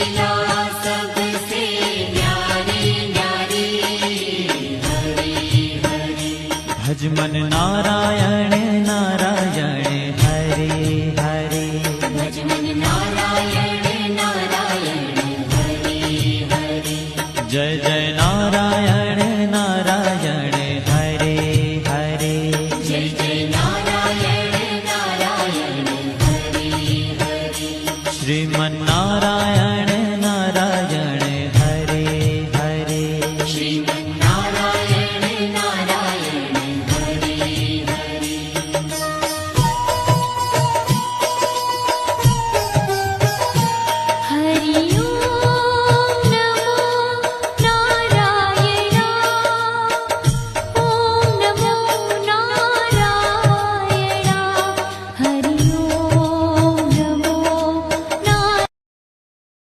लीला सबसे न्यारी न्यारी हरि हरि। भज मन नारायण नारायण हरे हरे। भज मन नारायण नारायण हरि हरि। जय जय